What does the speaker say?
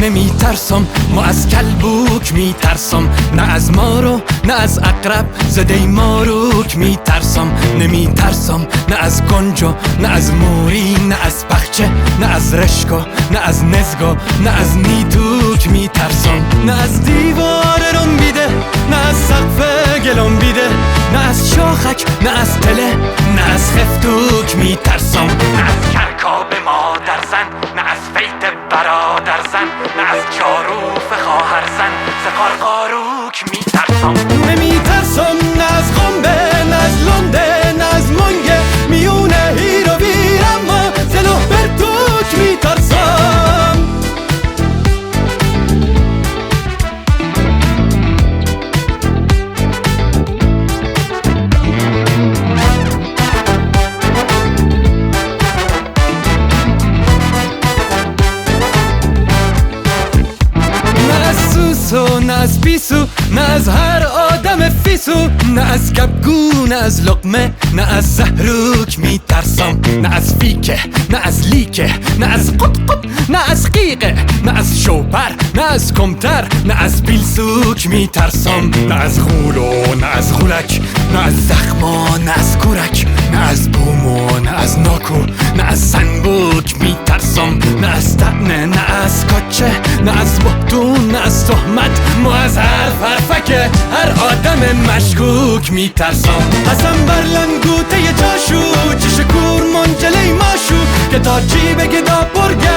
نمیترسم، ما از کلبوک میترسم، نه از مارو نه از عقرب زده ماروک میترسم. نمیترسم نه از گنجو نه از موری نه از پخچه نه از رشکو نه از نزگو نه از نیتوک میترسم. نه از دیوار رون بیده نه از سقف گلون بیده، نه از شاخک نه از تله نه از خفتوک میترسم. نه از کرکاب مادر زن نه از فیت برادر زن، نه از جاروف خواهر زن ز قارقاروک میترسم. نمیترسم نه از خنبه نه از لنده نه از منگه میونه هیر و ویر، اما ز لهبرتوک میترسم. نه از پیسو نه از هر آدم فیسو، نه از گبگو نه از لقمه نه از زهروک میترسم. نه از فیکه نه از لیکه نه از قطقط نه از قیقه نه از شوپر نه از کمتر نه از بیلسوک میترسم. نه از غولو نه از غولک نه از زخما نه از کورک نه از بومو نه از ناکو نه از سنبوک میترسم. نه از طعنه نه از کچه نه از بهتون نه از تهمت، ما از هر فرفکه هر آدم مشکوک میترسم. حسن بر لنگوته جاشو چه شکور منجله ماشو که تا چی بگه دا پرگه